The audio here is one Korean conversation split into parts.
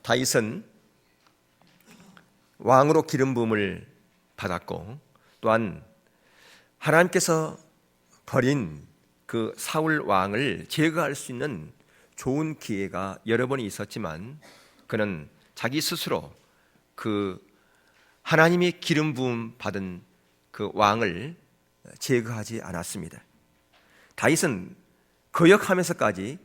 다윗은 왕으로 기름 부음을 받았고, 또한 하나님께서 버린 그 사울 왕을 제거할 수 있는 좋은 기회가 여러 번 있었지만, 그는 자기 스스로 그 하나님이 기름 부음 받은 그 왕을 제거하지 않았습니다. 다윗은 거역하면서까지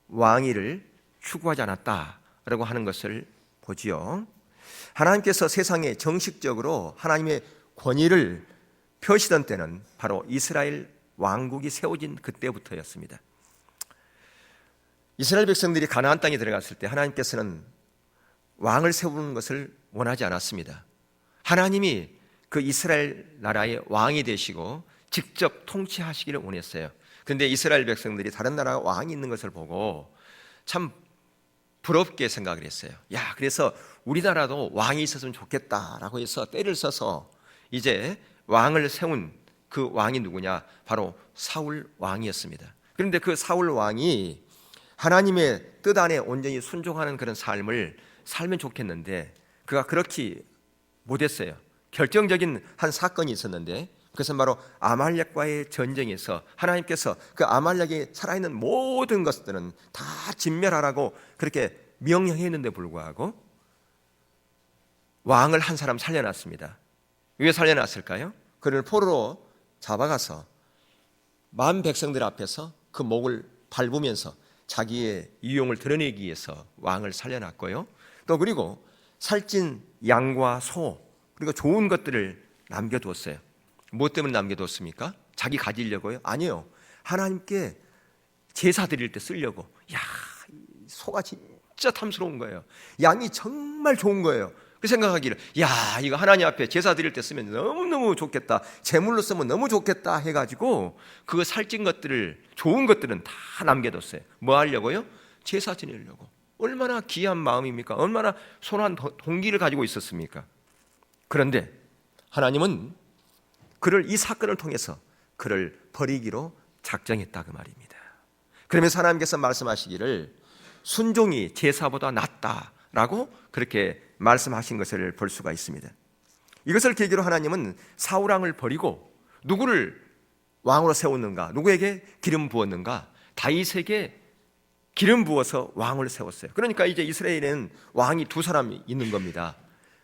왕위를 추구하지 않았다라고 하는 것을 보지요. 하나님께서 세상에 정식적으로 하나님의 권위를 펴시던 때는 바로 이스라엘 왕국이 세워진 그때부터였습니다. 이스라엘 백성들이 가나안 땅에 들어갔을 때 하나님께서는 왕을 세우는 것을 원하지 않았습니다. 하나님이 그 이스라엘 나라의 왕이 되시고 직접 통치하시기를 원했어요. 그런데 이스라엘 백성들이 다른 나라 왕이 있는 것을 보고 참 부럽게 생각을 했어요. 그래서 우리나라도 왕이 있었으면 좋겠다라고 해서 때를 써서 이제 왕을 세운 그 왕이 누구냐? 바로 사울 왕이었습니다. 그런데 그 사울 왕이 하나님의 뜻 안에 온전히 순종하는 그런 삶을 살면 좋겠는데 그가 그렇게 못했어요. 결정적인 한 사건이 있었는데, 그것은 바로 아말렉과의 전쟁에서 하나님께서 그 아말렉에 살아있는 모든 것들은 다 진멸하라고 그렇게 명령했는데 불구하고 왕을 한 사람 살려놨습니다. 왜 살려놨을까요? 그를 포로로 잡아가서 만 백성들 앞에서 그 목을 밟으면서 자기의 유용을 드러내기 위해서 왕을 살려놨고요. 또 그리고 살찐 양과 소 그리고 좋은 것들을 남겨두었어요. 무엇 때문에 남겨뒀습니까? 자기 가지려고요? 아니요. 하나님께 제사 드릴 때 쓰려고. 소가 진짜 탐스러운 거예요. 양이 정말 좋은 거예요. 그 생각하기를 이거 하나님 앞에 제사 드릴 때 쓰면 너무너무 좋겠다, 제물로 쓰면 너무 좋겠다 해가지고 그 살찐 것들을, 좋은 것들은 다 남겨뒀어요. 뭐 하려고요? 제사 지내려고. 얼마나 귀한 마음입니까? 얼마나 선한 동기를 가지고 있었습니까? 그런데 하나님은 그를, 이 사건을 통해서 그를 버리기로 작정했다 그 말입니다. 그러면서 하나님께서 말씀하시기를 순종이 제사보다 낫다라고 그렇게 말씀하신 것을 볼 수가 있습니다. 이것을 계기로 하나님은 사울 왕을 버리고 누구를 왕으로 세웠는가? 누구에게 기름 부었는가? 다윗에게 기름 부어서 왕을 세웠어요. 그러니까 이제 이스라엘에는 왕이 두 사람이 있는 겁니다.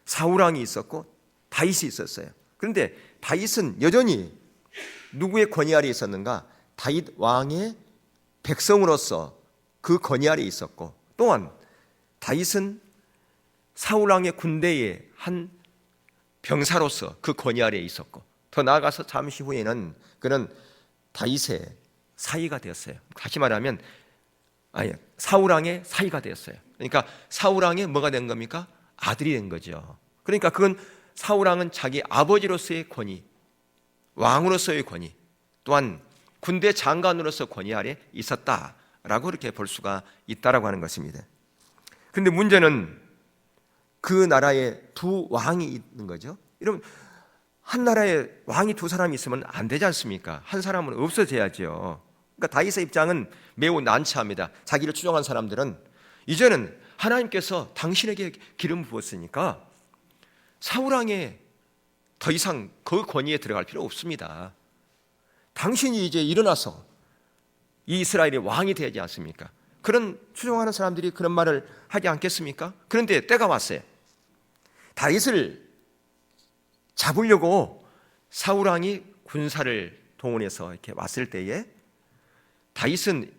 사울 왕이 있었고 다윗이 있었어요. 그런데 다윗은 여전히 누구의 권위 아래에 있었는가? 다윗 왕의 백성으로서 그 권위 아래에 있었고, 또한 다윗은 사울 왕의 군대의 한 병사로서 그 권위 아래에 있었고, 더 나아가서 잠시 후에는 그는 다윗의 사위가 되었어요. 다시 말하면 사울 왕의 사위가 되었어요. 그러니까 사울 왕의 뭐가 된 겁니까? 아들이 된 거죠. 그러니까 그건 사울 왕은 자기 아버지로서의 권위, 왕으로서의 권위, 또한 군대 장관으로서 권위 아래 있었다라고 그렇게 볼 수가 있다라고 하는 것입니다. 그런데 문제는 그 나라에 두 왕이 있는 거죠. 여러분, 한 나라에 왕이 두 사람이 있으면 안 되지 않습니까? 한 사람은 없어져야죠. 그러니까 다윗의 입장은 매우 난처합니다. 자기를 추종한 사람들은 이제는 하나님께서 당신에게 기름 부었으니까 사울 왕에 더 이상 그 권위에 들어갈 필요 없습니다. 당신이 이제 일어나서 이 이스라엘의 왕이 되지 않습니까? 그런 추종하는 사람들이 그런 말을 하지 않겠습니까? 그런데 때가 왔어요. 다윗을 잡으려고 사울 왕이 군사를 동원해서 이렇게 왔을 때에 다윗은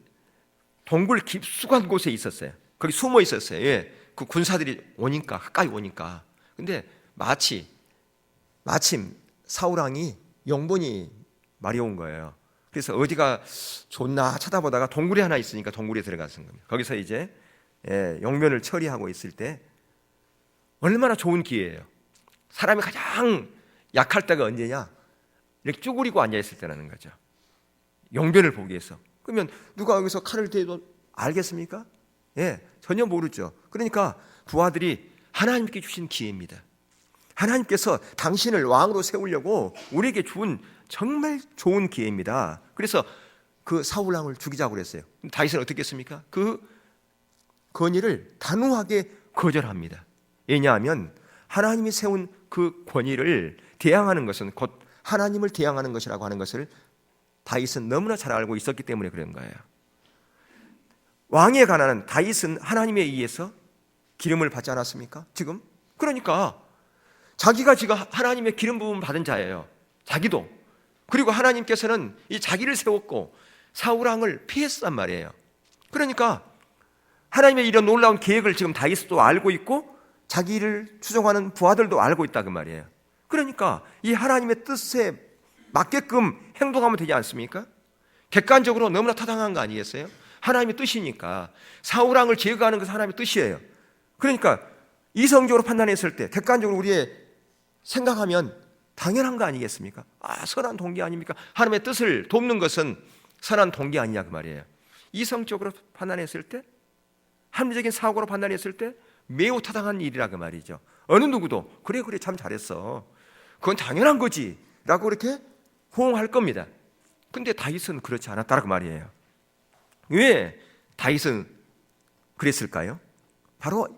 동굴 깊숙한 곳에 있었어요. 거기 숨어 있었어요. 그 군사들이 오니까, 가까이 오니까. 근데 마침 사울 왕이 용본이 마려운 거예요. 그래서 어디가 좋나 찾아보다가 동굴이 하나 있으니까 동굴에 들어갔은 겁니다. 거기서 이제 용변을 처리하고 있을 때 얼마나 좋은 기회예요. 사람이 가장 약할 때가 언제냐? 이렇게 쭈그리고 앉아있을 때라는 거죠. 용변을 보기 위해서. 그러면 누가 여기서 칼을 대도 알겠습니까? 전혀 모르죠. 그러니까 부하들이 하나님께 주신 기회입니다. 하나님께서 당신을 왕으로 세우려고 우리에게 준 정말 좋은 기회입니다. 그래서 그 사울 왕을 죽이자고 그랬어요. 다윗은 어떻게 했습니까? 그 건의를 단호하게 거절합니다. 왜냐하면 하나님이 세운 그 권위를 대항하는 것은 곧 하나님을 대항하는 것이라고 하는 것을 다윗은 너무나 잘 알고 있었기 때문에 그런 거예요. 왕위에 관한 다윗은 하나님에 의해서 기름을 받지 않았습니까? 지금? 그러니까 자기가 지금 하나님의 기름 부음을 받은 자예요. 자기도. 그리고 하나님께서는 이 자기를 세웠고 사울 왕을 피했단 말이에요. 그러니까 하나님의 이런 놀라운 계획을 지금 다윗도 알고 있고 자기를 추종하는 부하들도 알고 있다 그 말이에요. 그러니까 이 하나님의 뜻에 맞게끔 행동하면 되지 않습니까? 객관적으로 너무나 타당한 거 아니겠어요? 하나님의 뜻이니까 사울 왕을 제거하는 것은 하나님의 뜻이에요. 그러니까 이성적으로 판단했을 때 객관적으로 우리의 생각하면 당연한 거 아니겠습니까? 선한 동기 아닙니까? 하나님의 뜻을 돕는 것은 선한 동기 아니냐 그 말이에요. 이성적으로 판단했을 때, 합리적인 사고로 판단했을 때 매우 타당한 일이라 그 말이죠. 어느 누구도 그래 참 잘했어, 그건 당연한 거지 라고 이렇게 호응할 겁니다. 근데 다윗은 그렇지 않았다고 말이에요. 왜 다윗은 그랬을까요? 바로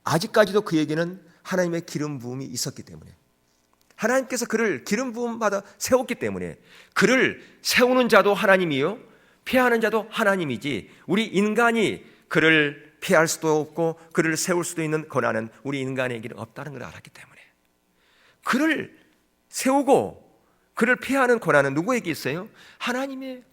아직까지도 그에게는 하나님의 기름 부음이 있었기 때문에, 하나님께서 그를 기름 부음 받아 세웠기 때문에, 그를 세우는 자도 하나님이요 폐하는 자도 하나님이지 우리 인간이 그를 폐할 수도 없고 그를 세울 수도 있는 권한은 우리 인간에게는 없다는 걸 알았기 때문에, 그를 세우고 그를 폐하는 권한은 누구에게 있어요? 하나님의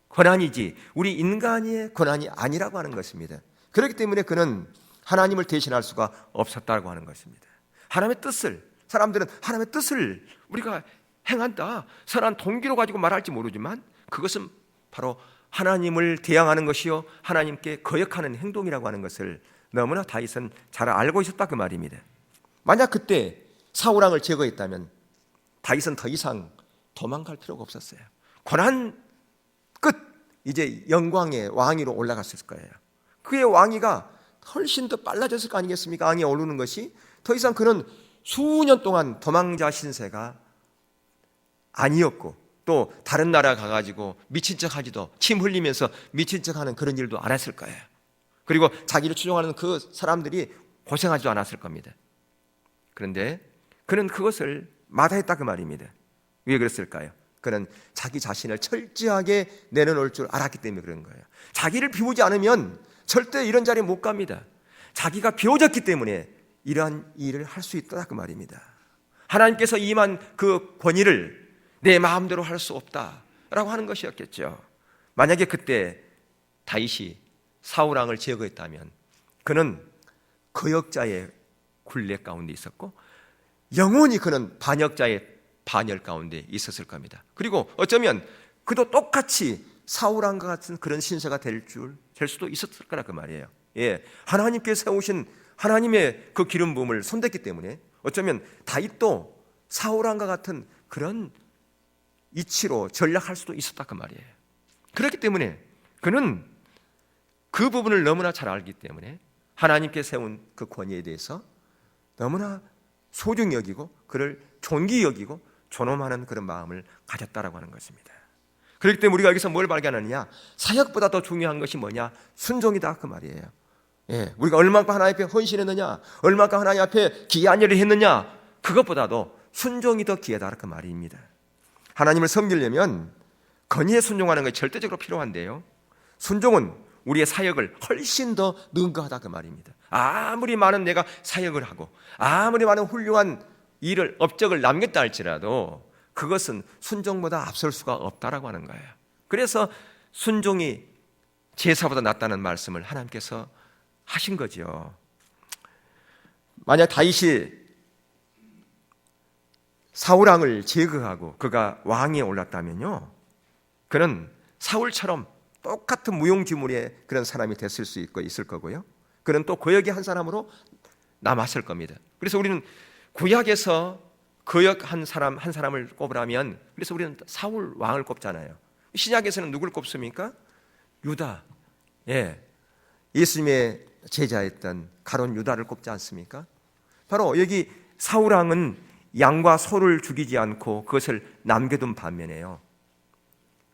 권한이지 우리 인간의 권한이 아니라고 하는 것입니다. 그렇기 때문에 그는 하나님을 대신할 수가 없었다고 하는 것입니다. 하나님의 뜻을, 사람들은 하나님의 뜻을 우리가 행한다, 선한 동기로 가지고 말할지 모르지만 그것은 바로 하나님을 대항하는 것이요 하나님께 거역하는 행동이라고 하는 것을 너무나 다윗은 잘 알고 있었다 그 말입니다. 만약 그때 사울 왕을 제거했다면 다윗은 더 이상 도망갈 필요가 없었어요. 고난 끝, 이제 영광의 왕위로 올라갔을 거예요. 그의 왕위가 훨씬 더 빨라졌을 거 아니겠습니까? 왕위에 오르는 것이 더 이상 그는 수년 동안 도망자 신세가 아니었고, 또 다른 나라 가가지고 미친 척하지도, 침 흘리면서 미친 척하는 그런 일도 안 했을 거예요. 그리고 자기를 추종하는 그 사람들이 고생하지도 않았을 겁니다. 그런데 그는 그것을 마다했다 그 말입니다. 왜 그랬을까요? 그는 자기 자신을 철저하게 내려놓을 줄 알았기 때문에 그런 거예요. 자기를 비우지 않으면 절대 이런 자리에 못 갑니다. 자기가 비워졌기 때문에 이러한 일을 할 수 있다 그 말입니다. 하나님께서 임한 그 권위를 내 마음대로 할 수 없다라고 하는 것이었겠죠. 만약에 그때 다윗이 사울 왕을 제거했다면 그는 거역자의 굴레 가운데 있었고 영원히 그는 반역자의 반열 가운데 있었을 겁니다. 그리고 어쩌면 그도 똑같이 사울 왕과 같은 그런 신세가 될 수도 있었을 거라 그 말이에요. 예, 하나님께서 세우신 하나님의 그 기름 부음을 손댔기 때문에 어쩌면 다윗도 사울 왕과 같은 그런 이치로 전락할 수도 있었다 그 말이에요. 그렇기 때문에 그는 그 부분을 너무나 잘 알기 때문에 하나님께 세운 그 권위에 대해서 너무나 소중히 여기고 그를 존귀히 여기고 존엄하는 그런 마음을 가졌다라고 하는 것입니다. 그렇기 때문에 우리가 여기서 뭘 발견하느냐? 사역보다 더 중요한 것이 뭐냐? 순종이다 그 말이에요. 예, 우리가 얼마큼 하나님 앞에 헌신했느냐, 얼마큼 하나님 앞에 귀한 일을 했느냐, 그것보다도 순종이 더 귀하다 그 말입니다. 하나님을 섬기려면 권위에 순종하는 것이 절대적으로 필요한데요, 순종은 우리의 사역을 훨씬 더 능가하다 그 말입니다. 아무리 많은 내가 사역을 하고 아무리 많은 훌륭한 일을 업적을 남겼다 할지라도 그것은 순종보다 앞설 수가 없다라고 하는 거예요. 그래서 순종이 제사보다 낫다는 말씀을 하나님께서 하신 거죠. 만약 다윗이 사울 왕을 제거하고 그가 왕위에 올랐다면요, 그는 사울처럼 똑같은 무용지물의 그런 사람이 됐을 수 있고 있을 거고요, 그는 또 거역의 한 사람으로 남았을 겁니다. 그래서 우리는 구약에서 거역 한 사람을 꼽으라면, 그래서 우리는 사울 왕을 꼽잖아요. 신약에서는 누굴 꼽습니까? 유다, 예, 예수님의 제자였던 가룟 유다를 꼽지 않습니까? 바로 여기 사울 왕은 양과 소를 죽이지 않고 그것을 남겨둔 반면에요,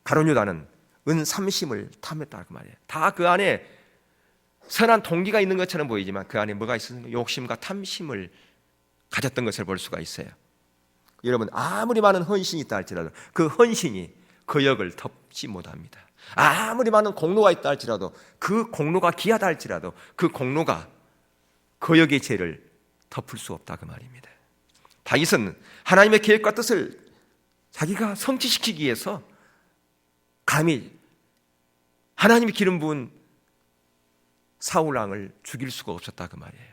가룟 유다는 은 30을 탐했다 그 말이에요. 다 그 안에 선한 동기가 있는 것처럼 보이지만 그 안에 뭐가 있었는가? 욕심과 탐심을 가졌던 것을 볼 수가 있어요. 여러분, 아무리 많은 헌신이 있다 할지라도 그 헌신이 그 역을 덮지 못합니다. 아무리 많은 공로가 있다 할지라도 그 공로가 귀하다 할지라도 그 공로가 그 역의 죄를 덮을 수 없다 그 말입니다. 다윗은 하나님의 계획과 뜻을 자기가 성취시키기 위해서 감히 하나님이 기름 부은 사울 왕을 죽일 수가 없었다 그 말이에요.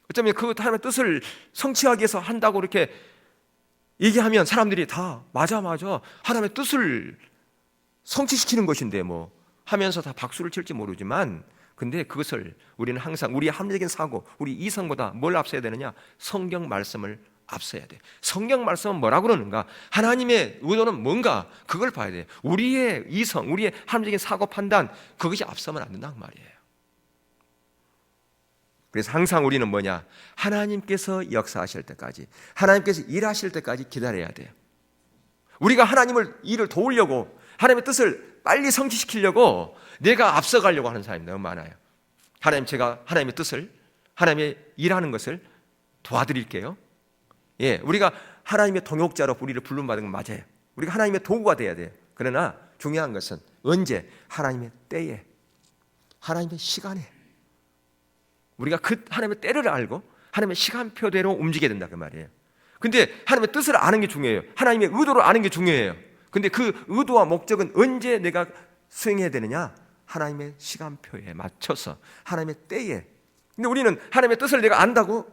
어쩌면 그 하나님의 뜻을 성취하기 위해서 한다고 이렇게 얘기하면 사람들이 다 맞아 하나님의 뜻을 성취시키는 것인데 뭐 하면서 다 박수를 칠지 모르지만, 근데 그것을 우리는 항상 우리의 합리적인 사고, 우리 이성보다 뭘 앞서야 되느냐? 성경 말씀을 앞서야 돼. 성경 말씀은 뭐라고 그러는가? 하나님의 의도는 뭔가? 그걸 봐야 돼. 우리의 이성, 우리의 합리적인 사고 판단, 그것이 앞서면 안 된다는 말이에요. 그래서 항상 우리는 뭐냐? 하나님께서 역사하실 때까지, 하나님께서 일하실 때까지 기다려야 돼요. 우리가 하나님을 일을 도우려고, 하나님의 뜻을 빨리 성취시키려고 내가 앞서가려고 하는 사람이 너무 많아요. 하나님, 제가 하나님의 뜻을, 하나님의 일하는 것을 도와드릴게요. 예, 우리가 하나님의 동역자로 우리를 부름받은 건 맞아요. 우리가 하나님의 도구가 돼야 돼요. 그러나 중요한 것은 언제? 하나님의 때에, 하나님의 시간에. 우리가 그 하나님의 때를 알고 하나님의 시간표대로 움직여야 된다 그 말이에요. 근데 하나님의 뜻을 아는 게 중요해요. 하나님의 의도를 아는 게 중요해요. 근데 그 의도와 목적은 언제 내가 수행해야 되느냐? 하나님의 시간표에 맞춰서, 하나님의 때에. 근데 우리는 하나님의 뜻을 내가 안다고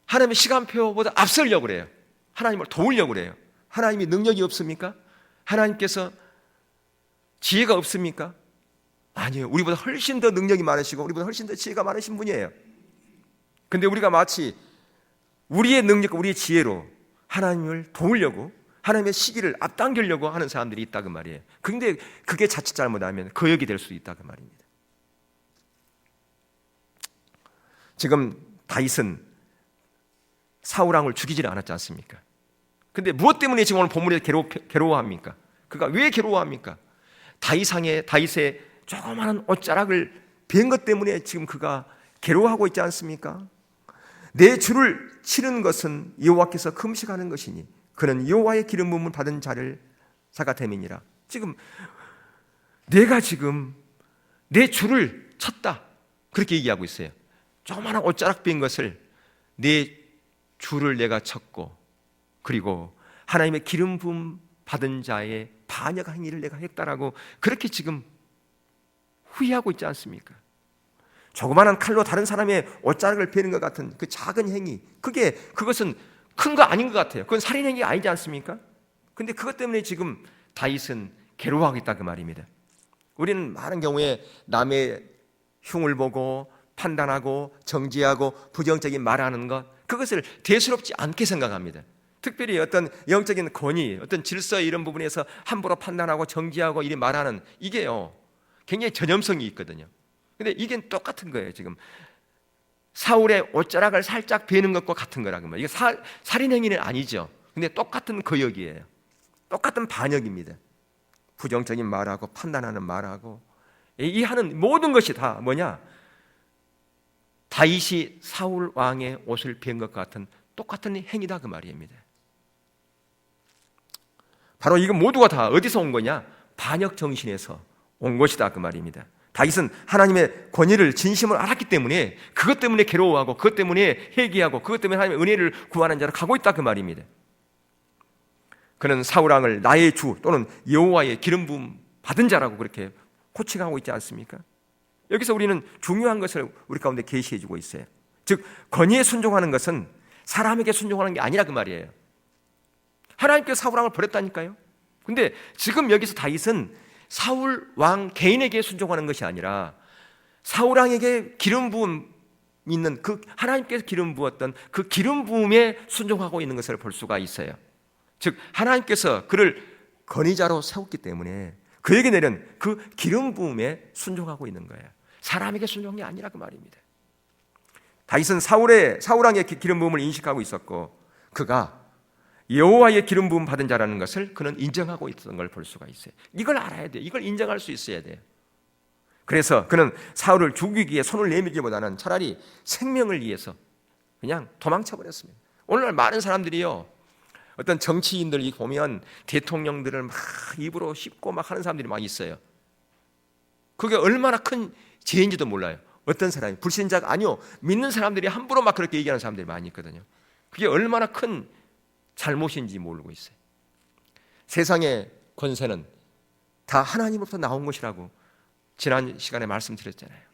하나님의 시간표보다 앞서려고 그래요. 하나님을 도우려고 그래요. 하나님이 능력이 없습니까? 하나님께서 지혜가 없습니까? 아니에요. 우리보다 훨씬 더 능력이 많으시고 우리보다 훨씬 더 지혜가 많으신 분이에요. 근데 우리가 마치 우리의 능력과 우리의 지혜로 하나님을 도우려고, 하나님의 시기를 앞당기려고 하는 사람들이 있다 그 말이에요. 근데 그게 자칫 잘못하면 거역이 될 수 있다 그 말입니다. 지금 다윗은 사울 왕을 죽이지를 않았지 않습니까? 근데 무엇 때문에 지금 오늘 본문에 괴로워합니까? 그가 왜 괴로워합니까? 다윗의 조그마한 옷자락을 벤 것 때문에 지금 그가 괴로워하고 있지 않습니까? 내 주를 치는 것은 여호와께서 금식하는 것이니 그는 여호와의 기름 부음을 받은 자가 됨이니라. 지금 내가 지금 내 주를 쳤다, 그렇게 얘기하고 있어요. 조그마한 옷자락 빈 것을, 내 주를 내가 쳤고, 그리고 하나님의 기름 부음 받은 자의 반역 행위를 내가 했다라고 그렇게 지금 후회하고 있지 않습니까? 조그마한 칼로 다른 사람의 옷자락을 베는 것 같은 그 작은 행위, 그것은 큰 거 아닌 것 같아요. 그건 살인 행위가 아니지 않습니까? 근데 그것 때문에 지금 다윗은 괴로워하고 있다 그 말입니다. 우리는 많은 경우에 남의 흉을 보고 판단하고 정죄하고 부정적인 말하는 것, 그것을 대수롭지 않게 생각합니다. 특별히 어떤 영적인 권위, 어떤 질서 이런 부분에서 함부로 판단하고 정죄하고 이리 말하는, 이게요 굉장히 전염성이 있거든요. 근데 이게 똑같은 거예요. 지금 사울의 옷자락을 살짝 베는 것과 같은 거라고 말이에요. 이게 살인 행위는 아니죠. 근데 똑같은 거역이에요. 똑같은 반역입니다. 부정적인 말하고 판단하는 말하고 이 하는 모든 것이 다 뭐냐? 다윗이 사울 왕의 옷을 벤 것 같은 똑같은 행위다 그 말입니다. 바로 이거 모두가 다 어디서 온 거냐? 반역 정신에서 온 것이다 그 말입니다. 다윗은 하나님의 권위를, 진심을 알았기 때문에 그것 때문에 괴로워하고 그것 때문에 회개하고 그것 때문에 하나님의 은혜를 구하는 자로 가고 있다 그 말입니다. 그는 사울 왕을 나의 주 또는 여호와의 기름 부음 받은 자라고 그렇게 호칭하고 있지 않습니까? 여기서 우리는 중요한 것을 우리 가운데 계시해 주고 있어요. 즉 권위에 순종하는 것은 사람에게 순종하는 게 아니라 그 말이에요. 하나님께서 사울 왕을 버렸다니까요. 근데 지금 여기서 다윗은 사울 왕 개인에게 순종하는 것이 아니라 사울 왕에게 기름 부음 있는, 그 하나님께서 기름 부었던 그 기름 부음에 순종하고 있는 것을 볼 수가 있어요. 즉 하나님께서 그를 권위자로 세웠기 때문에 그에게 내린 그 기름 부음에 순종하고 있는 거예요. 사람에게 순종이 아니라 그 말입니다. 다윗은 사울 왕의 기름 부음을 인식하고 있었고 그가 여호와의 기름 부음 받은 자라는 것을 그는 인정하고 있었던 걸 볼 수가 있어요. 이걸 알아야 돼요. 이걸 인정할 수 있어야 돼요. 그래서 그는 사울을 죽이기 위해 손을 내밀기보다는 차라리 생명을 위해서 그냥 도망쳐 버렸습니다. 오늘날 많은 사람들이요, 어떤 정치인들 보면 대통령들을 막 입으로 씹고 막 하는 사람들이 막 있어요. 그게 얼마나 큰 죄인지도 몰라요. 어떤 사람이 불신자가 아니요, 믿는 사람들이 함부로 막 그렇게 얘기하는 사람들이 많이 있거든요. 그게 얼마나 큰 잘못인지 모르고 있어요. 세상의 권세는 다 하나님으로부터 나온 것이라고 지난 시간에 말씀드렸잖아요.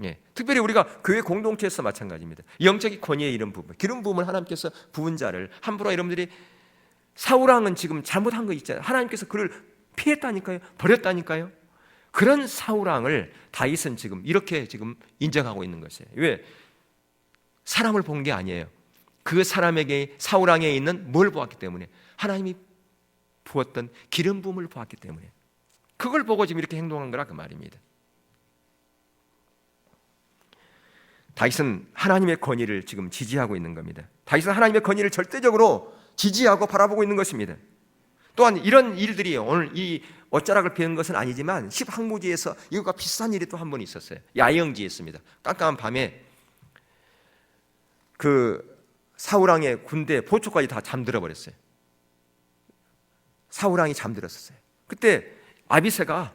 예, 특별히 우리가 교회 공동체에서 마찬가지입니다. 영적인 권위의 이런 부분, 기름 부음을 하나님께서 부은 자를 함부로 여러분들이, 사울왕은 지금 잘못한 거 있잖아요. 하나님께서 그를 피했다니까요, 버렸다니까요. 그런 사울왕을 다윗은 지금 이렇게 지금 인정하고 있는 것이에요. 왜? 사람을 본 게 아니에요. 그 사람에게, 사울왕에 있는 뭘 보았기 때문에, 하나님이 부었던 기름 부음을 보았기 때문에, 그걸 보고 지금 이렇게 행동한 거라 그 말입니다. 다윗은 하나님의 권위를 지금 지지하고 있는 겁니다. 다윗은 하나님의 권위를 절대적으로 지지하고 바라보고 있는 것입니다. 또한 이런 일들이 오늘 이 옷자락을 베는 것은 아니지만 십항무지에서 이것과 비슷한 일이 또 한 번 있었어요. 야영지였습니다. 깜깜한 밤에 그 사울왕의 군대 보초까지 다 잠들어 버렸어요. 사울왕이 잠들었었어요. 그때 아비새가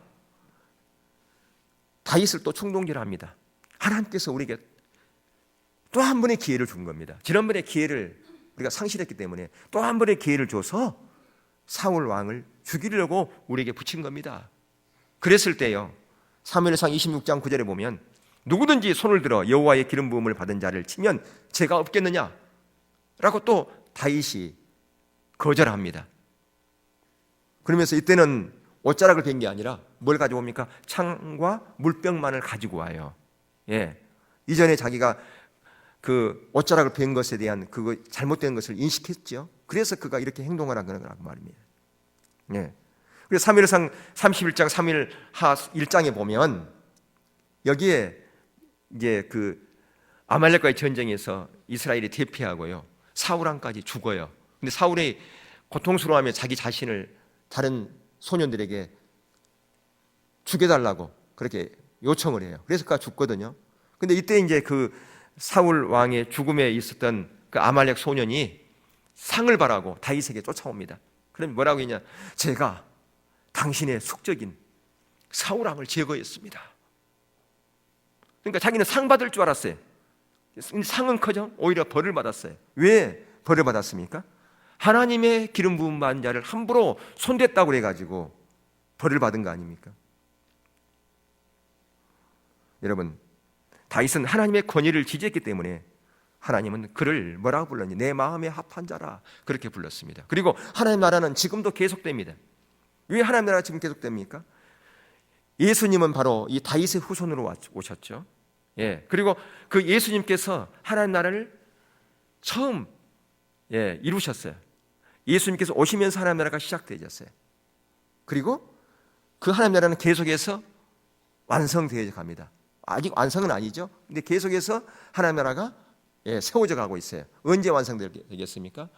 다윗을 또 총동질합니다. 하나님께서 우리에게 또 한 번의 기회를 준 겁니다. 지난번에 기회를 우리가 상실했기 때문에 또 한 번의 기회를 줘서 사울 왕을 죽이려고 우리에게 붙인 겁니다. 그랬을 때요, 사무엘상 26장 9절에 보면 누구든지 손을 들어 여호와의 기름 부음을 받은 자를 치면 죄가 없겠느냐 라고 또 다윗이 거절합니다. 그러면서 이때는 옷자락을 벤 게 아니라 뭘 가지고 옵니까? 창과 물병만을 가지고 와요. 예. 이전에 자기가 그 옷자락을 벤 것에 대한 그거 잘못된 것을 인식했죠. 그래서 그가 이렇게 행동을 한 거라고 말입니다. 예. 그래서 사무엘상 31장 3일 하 1장에 보면 여기에 이제 그 아말렉과의 전쟁에서 이스라엘이 대피하고요, 사울왕까지 죽어요. 근데 사울이 고통스러워하며 자기 자신을 다른 소년들에게 죽여달라고 그렇게 요청을 해요. 그래서 그가 죽거든요. 근데 이때 이제 그 사울 왕의 죽음에 있었던 그 아말렉 소년이 상을 바라고 다윗에게 쫓아옵니다. 그럼 뭐라고 했냐? 제가 당신의 숙적인 사울 왕을 제거했습니다. 그러니까 자기는 상 받을 줄 알았어요. 상은 커져 오히려 벌을 받았어요. 왜 벌을 받았습니까? 하나님의 기름 부음 받은 자를 함부로 손댔다고 그래가지고 벌을 받은 거 아닙니까? 여러분, 다윗은 하나님의 권위를 지지했기 때문에 하나님은 그를 뭐라고 불렀니? 내 마음에 합한 자라, 그렇게 불렀습니다. 그리고 하나님 나라는 지금도 계속됩니다. 왜 하나님 나라가 지금 계속됩니까? 예수님은 바로 이 다윗의 후손으로 오셨죠. 예, 그리고 그 예수님께서 하나님 나라를 처음 이루셨어요. 예수님께서 오시면서 하나님 나라가 시작되었어요. 그리고 그 하나님 나라는 계속해서 완성되어 갑니다. 아직 완성은 아니죠. 근데 계속해서 하나님 나라가 세워져 가고 있어요. 언제 완성되겠습니까?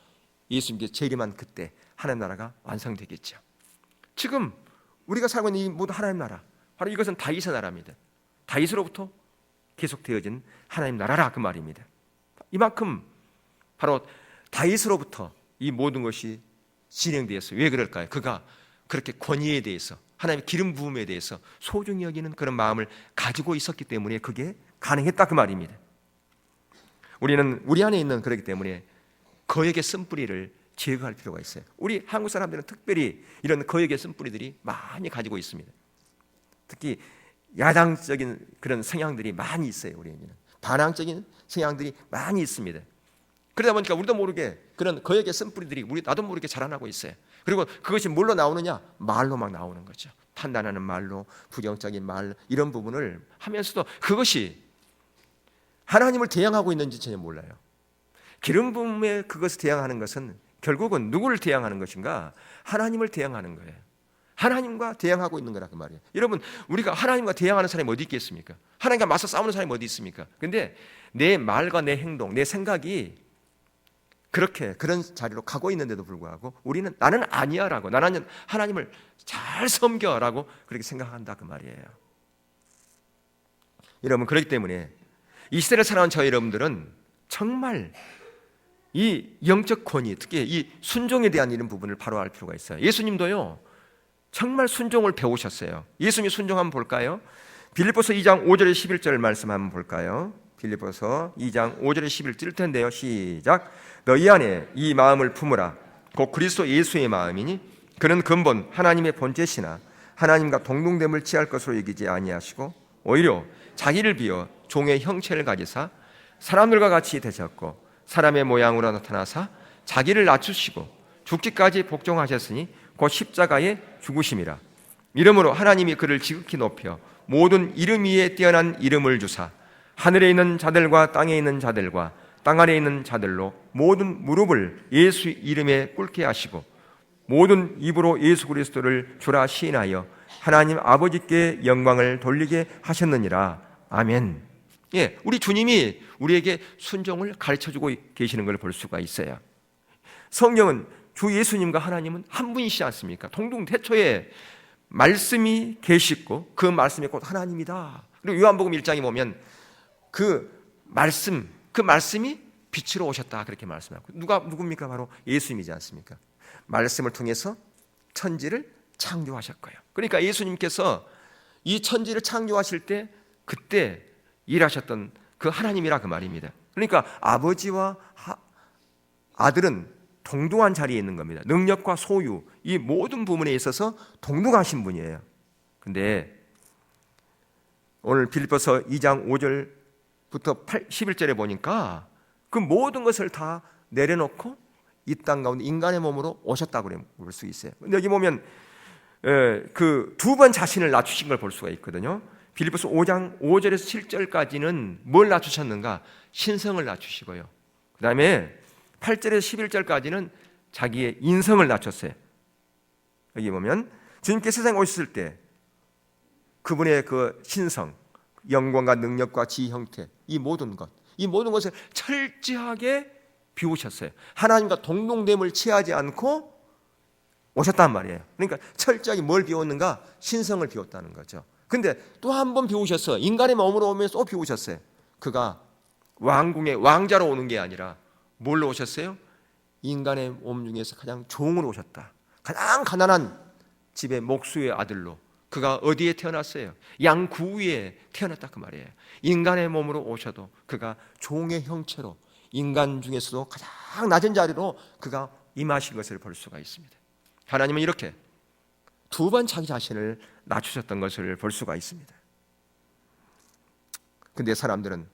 예수님께서 재림한 그때 하나님 나라가 완성되겠죠. 지금 우리가 살고 있는 이 모든 하나님 나라, 바로 이것은 다윗의 나라입니다. 다윗으로부터 계속되어진 하나님 나라라 그 말입니다. 이만큼 바로 다윗으로부터 이 모든 것이 진행되었어요. 왜 그럴까요? 그가 그렇게 권위에 대해서, 하나님의 기름 부음에 대해서 소중히 여기는 그런 마음을 가지고 있었기 때문에 그게 가능했다 그 말입니다. 우리는 우리 안에 있는 그렇기 때문에 거역의 쓴뿌리를 제거할 필요가 있어요. 우리 한국 사람들은 특별히 이런 거역의 쓴뿌리들이 많이 가지고 있습니다. 특히 야당적인 그런 성향들이 많이 있어요. 우리에게는 반항적인 성향들이 많이 있습니다. 그러다 보니까 우리도 모르게 그런 거역의 쓴뿌리들이 나도 모르게 자라나고 있어요. 그리고 그것이 뭘로 나오느냐? 말로 막 나오는 거죠. 판단하는 말로, 부정적인 말, 이런 부분을 하면서도 그것이 하나님을 대항하고 있는지 전혀 몰라요. 기름 부음에 그것을 대항하는 것은 결국은 누구를 대항하는 것인가? 하나님을 대항하는 거예요. 하나님과 대항하고 있는 거라 그 말이에요. 여러분, 우리가 하나님과 대항하는 사람이 어디 있겠습니까? 하나님과 맞서 싸우는 사람이 어디 있습니까? 근데 내 말과 내 행동, 내 생각이 그렇게 그런 자리로 가고 있는데도 불구하고 우리는 나는 아니야라고, 나는 하나님을 잘 섬겨라고 그렇게 생각한다 그 말이에요. 여러분, 그렇기 때문에 이 시대를 살아온 저희 여러분들은 정말 이 영적 권위, 특히 이 순종에 대한 이런 부분을 바로 알 필요가 있어요. 예수님도요 정말 순종을 배우셨어요. 예수님이 순종 한번 볼까요? 빌립보서 2장 5절에 11절 말씀 한번 볼까요? 빌립보서 2장 5절에 11절 텐데요. 시작. 너희 안에 이 마음을 품으라. 곧 그리스도 예수의 마음이니 그는 근본 하나님의 본체시나 하나님과 동등됨을 취할 것으로 여기지 아니하시고 오히려 자기를 비워 종의 형체를 가지사 사람들과 같이 되셨고 사람의 모양으로 나타나사 자기를 낮추시고 죽기까지 복종하셨으니 곧 십자가에 죽으심이라. 이러므로 하나님이 그를 지극히 높여 모든 이름 위에 뛰어난 이름을 주사 하늘에 있는 자들과 땅에 있는 자들과 땅 아래에 있는 자들로 모든 무릎을 예수 이름에 꿇게 하시고 모든 입으로 예수 그리스도를 주라 시인하여 하나님 아버지께 영광을 돌리게 하셨느니라. 아멘. 예, 우리 주님이 우리에게 순종을 가르쳐주고 계시는 걸 볼 수가 있어요. 성경은 주 예수님과 하나님은 한 분이시지 않습니까? 동등태초에 말씀이 계시고 그 말씀이 곧 하나님이다. 그리고 요한복음 1장에 보면 그 말씀이 빛으로 오셨다 그렇게 말씀하고, 누굽니까? 바로 예수님이지 않습니까? 말씀을 통해서 천지를 창조하셨고요. 그러니까 예수님께서 이 천지를 창조하실 때 그때 일하셨던 그 하나님이라 그 말입니다. 그러니까 아버지와 아들은 동등한 자리에 있는 겁니다. 능력과 소유, 이 모든 부분에 있어서 동등하신 분이에요. 근데 오늘 빌립보서 2장 5절부터 11절에 보니까 그 모든 것을 다 내려놓고 이 땅 가운데 인간의 몸으로 오셨다고 볼 수 있어요. 근데 여기 보면 그 두 번 자신을 낮추신 걸 볼 수가 있거든요. 빌립보서 5장 5절에서 7절까지는 뭘 낮추셨는가? 신성을 낮추시고요. 그 다음에 8절에서 11절까지는 자기의 인성을 낮췄어요. 여기 보면 주님께 세상에 오셨을 때 그분의 그 신성, 영광과 능력과 지위 형태, 이 모든 것을 철저하게 비우셨어요. 하나님과 동등됨을 취하지 않고 오셨단 말이에요. 그러니까 철저하게 뭘 비웠는가? 신성을 비웠다는 거죠. 근데 또 한 번 비우셨어요. 인간의 몸으로 오면서 또 비우셨어요. 그가 왕궁의 왕자로 오는 게 아니라 뭘로 오셨어요? 인간의 몸 중에서 가장 종으로 오셨다. 가장 가난한 집의 목수의 아들로 그가 어디에 태어났어요? 양구위에 태어났다 그 말이에요. 인간의 몸으로 오셔도 그가 종의 형체로 인간 중에서도 가장 낮은 자리로 그가 임하신 것을 볼 수가 있습니다. 하나님은 이렇게 두 번 자기 자신을 낮추셨던 것을 볼 수가 있습니다. 근데 사람들은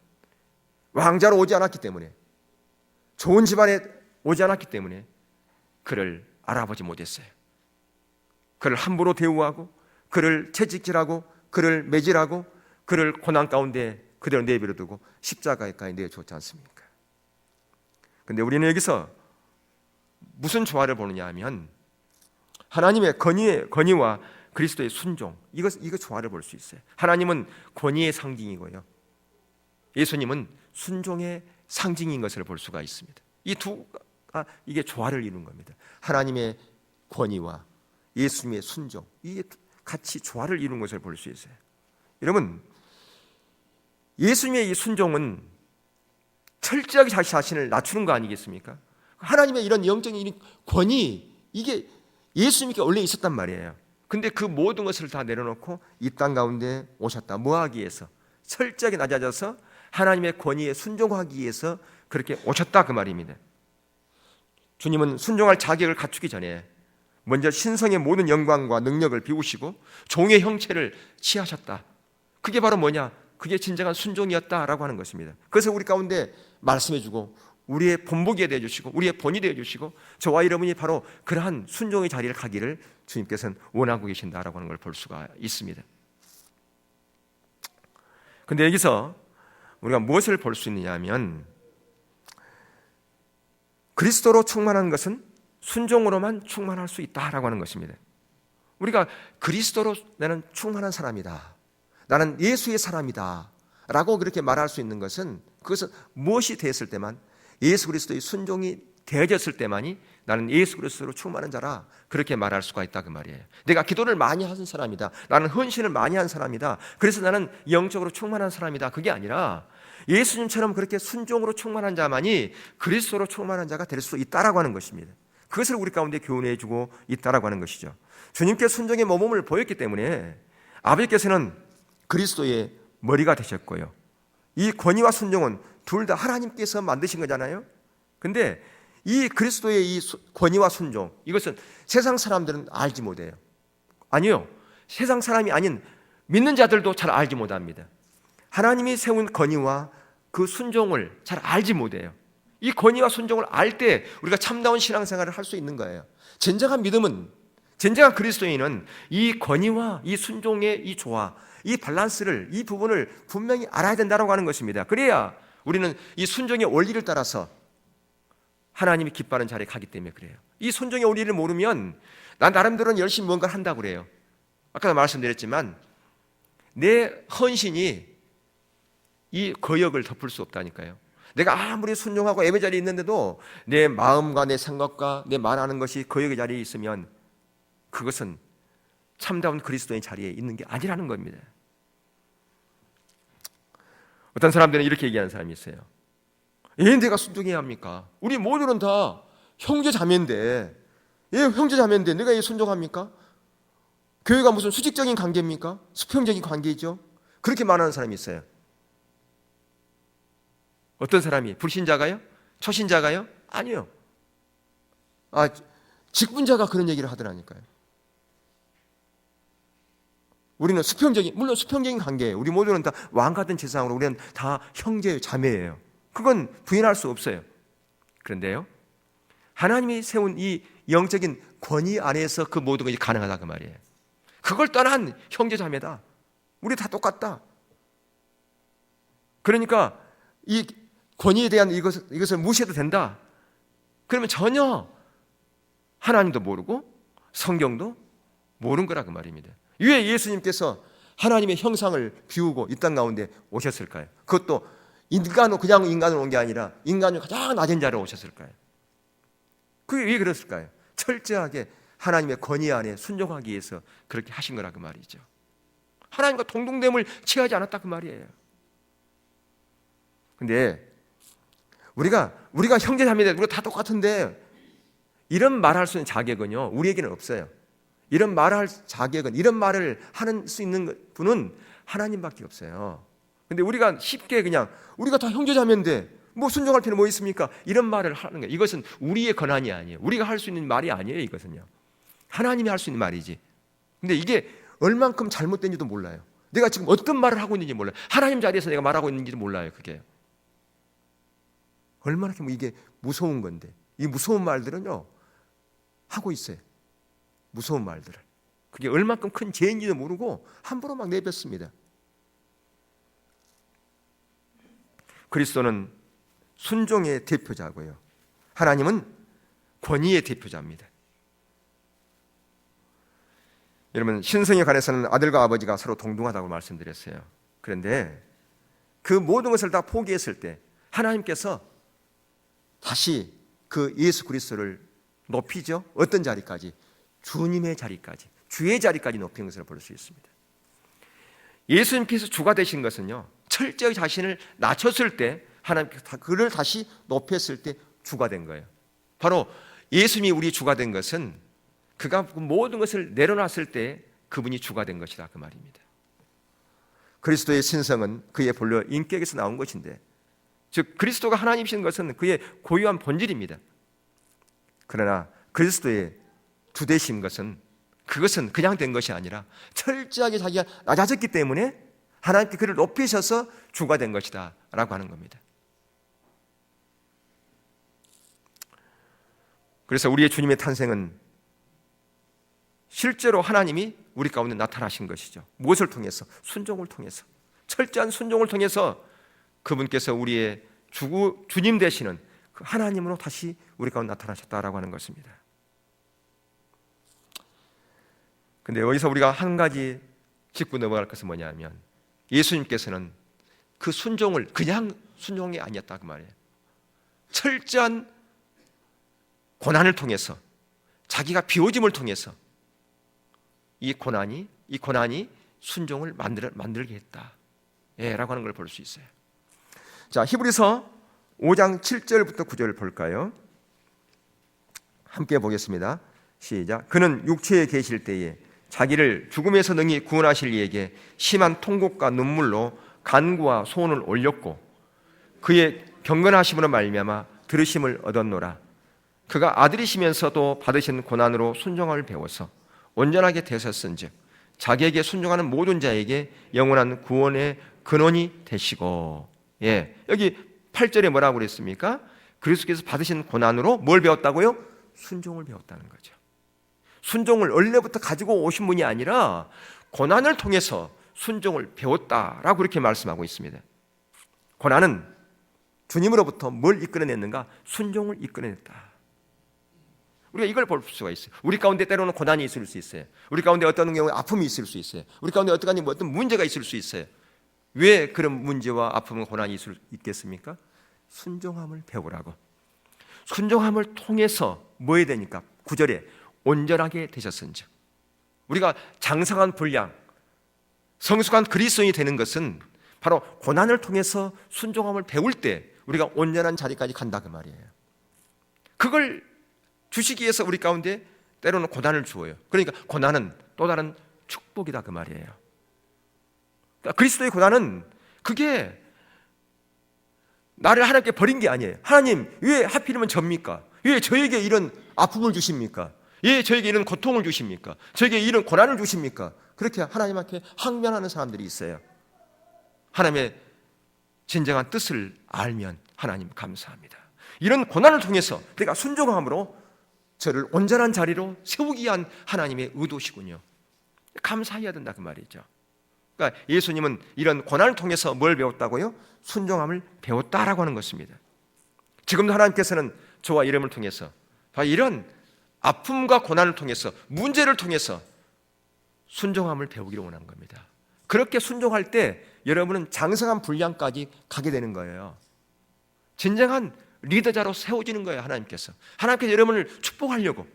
왕자로 오지 않았기 때문에, 좋은 집안에 오지 않았기 때문에 그를 알아보지 못했어요. 그를 함부로 대우하고 그를 채찍질하고 그를 매질하고 그를 고난 가운데 그대로 내버려 두고 십자가에까지 내어줬지 않습니까? 근데 우리는 여기서 무슨 조화를 보느냐 하면 하나님의 권위와 그리스도의 순종, 이거 조화를 볼 수 있어요. 하나님은 권위의 상징이고요, 예수님은 순종의 상징인 것을 볼 수가 있습니다. 이게 조화를 이루는 겁니다. 하나님의 권위와 예수님의 순종, 이게 같이 조화를 이루는 것을 볼 수 있어요. 여러분, 예수님의 이 순종은 철저하게 자기 자신을 낮추는 거 아니겠습니까? 하나님의 이런 영적인 권위, 이게 예수님께 원래 있었단 말이에요. 근데 그 모든 것을 다 내려놓고 이 땅 가운데 오셨다. 뭐 하기 위해서? 철저하게 낮아져서 하나님의 권위에 순종하기 위해서 그렇게 오셨다 그 말입니다. 주님은 순종할 자격을 갖추기 전에 먼저 신성의 모든 영광과 능력을 비우시고 종의 형체를 취하셨다. 그게 바로 뭐냐? 그게 진정한 순종이었다라고 하는 것입니다. 그래서 우리 가운데 말씀해주고 우리의 본보기가 되어주시고 우리의 본이 되어주시고 저와 여러분이 바로 그러한 순종의 자리를 가기를 주님께서는 원하고 계신다라고 하는 걸 볼 수가 있습니다. 그런데 여기서 우리가 무엇을 볼 수 있느냐 하면 그리스도로 충만한 것은 순종으로만 충만할 수 있다라고 하는 것입니다. 우리가 그리스도로 나는 충만한 사람이다, 나는 예수의 사람이다 라고 그렇게 말할 수 있는 것은 그것은 무엇이 되었을 때만, 예수 그리스도의 순종이 되어졌을 때만이 나는 예수 그리스도로 충만한 자라 그렇게 말할 수가 있다 그 말이에요. 내가 기도를 많이 하는 사람이다. 나는 헌신을 많이 한 사람이다. 그래서 나는 영적으로 충만한 사람이다. 그게 아니라 예수님처럼 그렇게 순종으로 충만한 자만이 그리스도로 충만한 자가 될 수 있다라고 하는 것입니다. 그것을 우리 가운데 교훈해 주고 있다라고 하는 것이죠. 주님께 순종의 모범을 보였기 때문에 아버지께서는 그리스도의 머리가 되셨고요. 이 권위와 순종은 둘 다 하나님께서 만드신 거잖아요. 근데 이 그리스도의 이 권위와 순종, 이것은 세상 사람들은 알지 못해요. 아니요, 세상 사람이 아닌 믿는 자들도 잘 알지 못합니다. 하나님이 세운 권위와 그 순종을 잘 알지 못해요. 이 권위와 순종을 알 때 우리가 참다운 신앙생활을 할 수 있는 거예요. 진정한 믿음은, 진정한 그리스도인은 이 권위와 이 순종의 이 조화, 이 밸런스를, 이 부분을 분명히 알아야 된다고 하는 것입니다. 그래야 우리는 이 순종의 원리를 따라서 하나님이 기뻐하는 자리에 가기 때문에 그래요. 이 순종의 원리를 모르면 난 나름대로는 열심히 뭔가를 한다고 그래요. 아까도 말씀드렸지만 내 헌신이 이 거역을 덮을 수 없다니까요. 내가 아무리 순종하고 예배 자리에 있는데도 내 마음과 내 생각과 내 말하는 것이 거역의 자리에 있으면 그것은 참다운 그리스도의 자리에 있는 게 아니라는 겁니다. 어떤 사람들은 이렇게 얘기하는 사람이 있어요. 왜 내가 순종해야 합니까? 우리 모두는 다 형제 자매인데, 형제 자매인데 내가 왜 순종합니까? 교회가 무슨 수직적인 관계입니까? 수평적인 관계이죠. 그렇게 말하는 사람이 있어요. 어떤 사람이? 불신자가요? 초신자가요? 아니요. 직분자가 그런 얘기를 하더라니까요. 우리는 물론 수평적인 관계예요. 우리 모두는 다 왕같은 제사장으로 우리는 다 형제 자매예요. 그건 부인할 수 없어요. 그런데요, 하나님이 세운 이 영적인 권위 안에서 그 모든 것이 가능하다 그 말이에요. 그걸 떠난 형제 자매다. 우리 다 똑같다. 그러니까 이 권위에 대한 이것을 무시해도 된다. 그러면 전혀 하나님도 모르고 성경도 모르는 거라 그 말입니다. 왜 예수님께서 하나님의 형상을 비우고 이 땅 가운데 오셨을까요? 그것도 그냥 인간으로 온 게 아니라 인간 중 가장 낮은 자로 오셨을까요? 그게 왜 그랬을까요? 철저하게 하나님의 권위 안에 순종하기 위해서 그렇게 하신 거라 그 말이죠. 하나님과 동등됨을 취하지 않았다 그 말이에요. 근데 우리가 형제 자매인데 우리가 다 똑같은데 이런 말할 수 있는 자격은요 우리에게는 없어요. 이런 말할 자격은, 이런 말을 하는 수 있는 분은 하나님밖에 없어요. 근데 우리가 쉽게 그냥 우리가 다 형제자매인데 뭐 순종할 필요 뭐 있습니까? 이런 말을 하는 거예요. 이것은 우리의 권한이 아니에요. 우리가 할 수 있는 말이 아니에요. 이것은요 하나님이 할 수 있는 말이지. 근데 이게 얼만큼 잘못된지도 몰라요. 내가 지금 어떤 말을 하고 있는지 몰라요. 하나님 자리에서 내가 말하고 있는지도 몰라요. 그게 얼마나 이게 무서운 건데, 이 무서운 말들은요 하고 있어요. 무서운 말들을. 그게 얼만큼 큰 죄인지도 모르고 함부로 막 내뱉습니다. 그리스도는 순종의 대표자고요. 하나님은 권위의 대표자입니다. 여러분, 신성에 관해서는 아들과 아버지가 서로 동등하다고 말씀드렸어요. 그런데 그 모든 것을 다 포기했을 때 하나님께서 다시 그 예수 그리스도를 높이죠. 어떤 자리까지? 주님의 자리까지, 주의 자리까지 높인 것을 볼 수 있습니다. 예수님께서 주가 되신 것은요 철저히 자신을 낮췄을 때 하나님께서 그를 다시 높였을 때 주가 된 거예요. 바로 예수님이 우리 주가 된 것은 그가 모든 것을 내려놨을 때 그분이 주가 된 것이다 그 말입니다. 그리스도의 신성은 그의 본래 인격에서 나온 것인데, 즉 그리스도가 하나님이신 것은 그의 고유한 본질입니다. 그러나 그리스도의 주되신 것은 그것은 그냥 된 것이 아니라 철저하게 자기가 낮아졌기 때문에 하나님께 그를 높이셔서 주가 된 것이다 라고 하는 겁니다. 그래서 우리의 주님의 탄생은 실제로 하나님이 우리 가운데 나타나신 것이죠. 무엇을 통해서? 순종을 통해서, 철저한 순종을 통해서 그분께서 우리의 주님 되시는 그 하나님으로 다시 우리 가운데 나타나셨다라고 하는 것입니다. 근데 여기서 우리가 한 가지 짚고 넘어갈 것은 뭐냐면 예수님께서는 그 순종을 그냥 순종이 아니었다 그 말이에요. 철저한 고난을 통해서, 자기가 비워짐을 통해서 이 고난이 순종을 만들게 했다, 라고 하는 걸 볼 수 있어요. 자, 히브리서 5장 7절부터 9절을 볼까요? 함께 보겠습니다. 시작. 그는 육체에 계실 때에 자기를 죽음에서 능히 구원하실 이에게 심한 통곡과 눈물로 간구와 소원을 올렸고 그의 경건하심으로 말미암아 들으심을 얻었노라. 그가 아들이시면서도 받으신 고난으로 순종함을 배워서 온전하게 되셨은즉 자기에게 순종하는 모든 자에게 영원한 구원의 근원이 되시고. 여기 8절에 뭐라고 그랬습니까? 그리스도께서 받으신 고난으로 뭘 배웠다고요? 순종을 배웠다는 거죠. 순종을 원래부터 가지고 오신 분이 아니라 고난을 통해서 순종을 배웠다라고 그렇게 말씀하고 있습니다. 고난은 주님으로부터 뭘 이끌어냈는가? 순종을 이끌어냈다. 우리가 이걸 볼 수가 있어요. 우리 가운데 때로는 고난이 있을 수 있어요. 우리 가운데 어떤 경우에 아픔이 있을 수 있어요. 우리 가운데 어떤 문제가 있을 수 있어요. 왜 그런 문제와 아픔과 고난이 있겠습니까? 순종함을 배우라고. 순종함을 통해서 뭐 해야 되니까? 9절에 온전하게 되셨은즉. 우리가 장성한 분량, 성숙한 그리스도인이 되는 것은 바로 고난을 통해서 순종함을 배울 때 우리가 온전한 자리까지 간다 그 말이에요. 그걸 주시기 위해서 우리 가운데 때로는 고난을 주어요. 그러니까 고난은 또 다른 축복이다 그 말이에요. 그러니까 그리스도의 고난은 그게 나를 하나님께 버린 게 아니에요. 하나님 왜 하필이면 접니까? 왜 저에게 이런 아픔을 주십니까? 왜 저에게 이런 고통을 주십니까? 저에게 이런 고난을 주십니까? 그렇게 하나님께 항변하는 사람들이 있어요. 하나님의 진정한 뜻을 알면 하나님 감사합니다. 이런 고난을 통해서 내가 순종함으로 저를 온전한 자리로 세우기 위한 하나님의 의도시군요. 감사해야 된다 그 말이죠. 그러니까 예수님은 이런 고난을 통해서 뭘 배웠다고요? 순종함을 배웠다라고 하는 것입니다. 지금도 하나님께서는 저와 이름을 통해서 이런 아픔과 고난을 통해서, 문제를 통해서 순종함을 배우기를 원하는 겁니다. 그렇게 순종할 때 여러분은 장성한 분량까지 가게 되는 거예요. 진정한 리더자로 세워지는 거예요. 하나님께서 여러분을 축복하려고,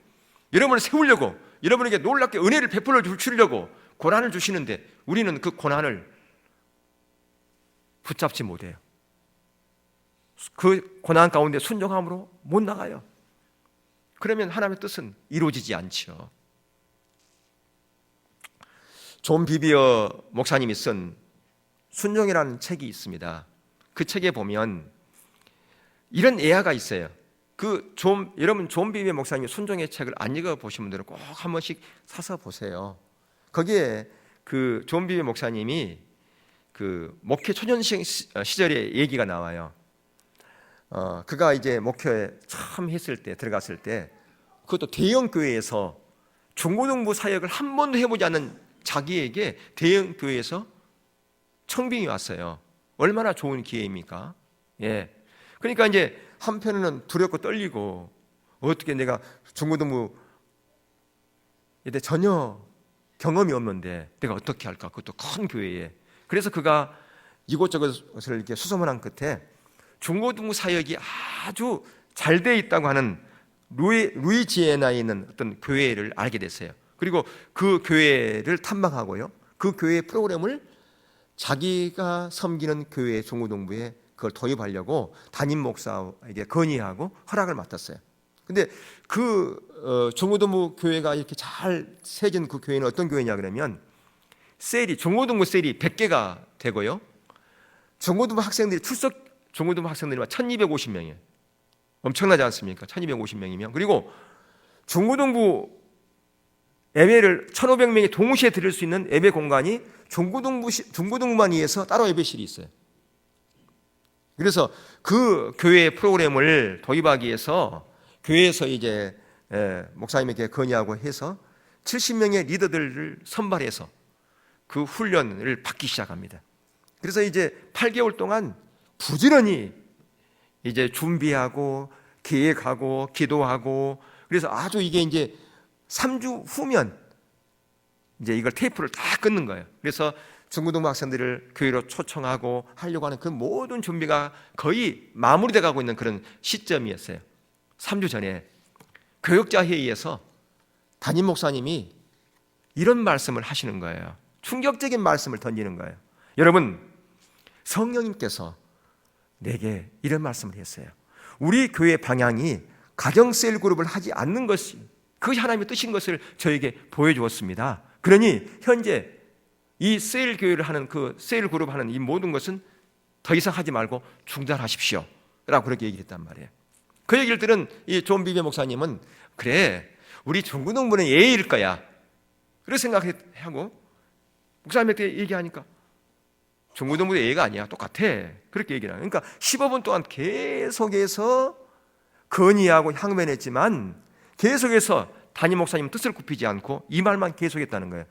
여러분을 세우려고, 여러분에게 놀랍게 은혜를 베풀어 주시려고 고난을 주시는데 우리는 그 고난을 붙잡지 못해요. 그 고난 가운데 순종함으로 못 나가요. 그러면 하나님의 뜻은 이루어지지 않죠. 존 비비어 목사님이 쓴 순종이라는 책이 있습니다. 그 책에 보면 이런 예화가 있어요. 여러분 존 비비어 목사님의 순종의 책을 안 읽어보신 분들은 꼭 한 번씩 사서 보세요. 거기에 그 존 비비어 목사님이 그 목회 초년 시절의 얘기가 나와요. 그가 이제 목회에 처음 들어갔을 때 그것도 대형 교회에서 중고등부 사역을 한 번도 해보지 않은 자기에게 대형 교회에서 청빙이 왔어요. 얼마나 좋은 기회입니까? 그러니까 이제 한편으로는 두렵고 떨리고, 어떻게 내가 중고등부 이때 전혀 경험이 없는데 내가 어떻게 할까? 그것도 큰 교회에. 그래서 그가 이곳저곳을 이렇게 수소문한 끝에 중고등부 사역이 아주 잘 돼 있다고 하는 루이지애나에 있는 어떤 교회를 알게 됐어요. 그리고 그 교회를 탐방하고요, 그 교회 프로그램을 자기가 섬기는 교회 중고등부에 그걸 도입하려고 담임 목사에게 건의하고 허락을 맡았어요. 근데 그 중고등부 교회가 이렇게 잘 세진 그 교회는 어떤 교회냐 그러면 중고등부 셀이 100개가 되고요, 중고등부 학생들이 중고등부 학생들이 1250명이에요. 엄청나지 않습니까? 1250명이면. 그리고 중고등부 예배를 1500명이 동시에 드릴 수 있는 예배 공간이 중고등부만 위해서 따로 예배실이 있어요. 그래서 그 교회 프로그램을 도입하기 위해서 교회에서 이제 목사님에게 건의하고 해서 70명의 리더들을 선발해서 그 훈련을 받기 시작합니다. 그래서 이제 8개월 동안 부지런히 이제 준비하고 계획하고 기도하고, 그래서 아주 이게 이제 3주 후면 이제 이걸 테이프를 다 끊는 거예요. 그래서 중고등부 학생들을 교회로 초청하고 하려고 하는 그 모든 준비가 거의 마무리돼 가고 있는 그런 시점이었어요. 3주 전에. 교역자 회의에서 담임 목사님이 이런 말씀을 하시는 거예요. 충격적인 말씀을 던지는 거예요. 여러분, 성령님께서 내게 이런 말씀을 했어요. 우리 교회 방향이 가정 셀 그룹을 하지 않는 것이, 그것이 하나님의 뜻인 것을 저에게 보여주었습니다. 그러니 현재 이 셀 교회를 하는, 그 셀 그룹 하는 이 모든 것은 더 이상 하지 말고 중단하십시오 라고 그렇게 얘기를 했단 말이에요. 그 얘기를 들은 이 존 비베 목사님은, 그래, 우리 중고등부는 예의일 거야, 그렇게 생각하고 목사님한테 얘기하니까 중고등부 예의가 아니야, 똑같아, 그렇게 얘기를 하는. 그러니까 15분 동안 계속해서 건의하고 향변했지만 계속해서 담임 목사님 뜻을 굽히지 않고 이 말만 계속했다는 거예요.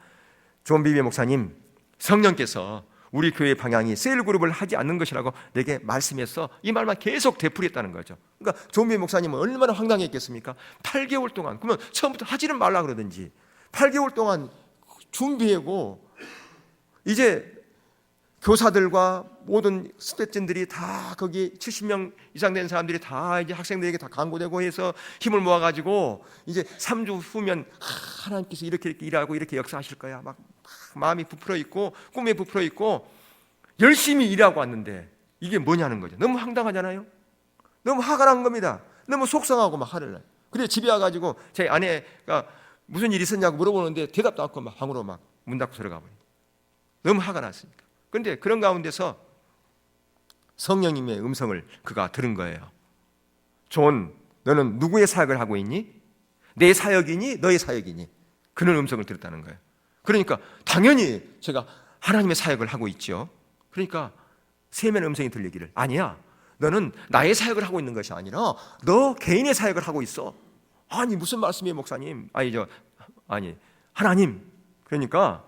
존 비베 목사님, 성령께서 우리 교회 방향이 셀그룹을 하지 않는 것이라고 내게 말씀해서 이 말만 계속 되풀이했다는 거죠. 그러니까 존 비베 목사님은 얼마나 황당했겠습니까? 8개월 동안, 그러면 처음부터 하지는 말라 그러든지 8개월 동안 준비하고, 이제 교사들과 모든 스태프진들이 다 거기 70명 이상 된 사람들이 다 이제 학생들에게 다 강구되고 해서 힘을 모아가지고 이제 3주 후면 하나님께서 이렇게 일하고 이렇게 역사하실 거야, 막 마음이 부풀어 있고 꿈에 부풀어 있고 열심히 일하고 왔는데 이게 뭐냐는 거죠. 너무 황당하잖아요. 너무 화가 난 겁니다. 너무 속상하고 막 화를 나요. 그래서 집에 와가지고 제 아내가 무슨 일 있었냐고 물어보는데 대답도 않고 막 방으로 막 문 닫고 들어가 버려요. 너무 화가 났으니까. 그런데 그런 가운데서 성령님의 음성을 그가 들은 거예요. 존, 너는 누구의 사역을 하고 있니? 내 사역이니 너의 사역이니? 그런 음성을 들었다는 거예요. 그러니까 당연히 제가 하나님의 사역을 하고 있죠. 그러니까 세면 음성이 들리기를, 아니야, 너는 나의 사역을 하고 있는 것이 아니라 너 개인의 사역을 하고 있어. 아니 무슨 말씀이에요 목사님? 아니 하나님. 그러니까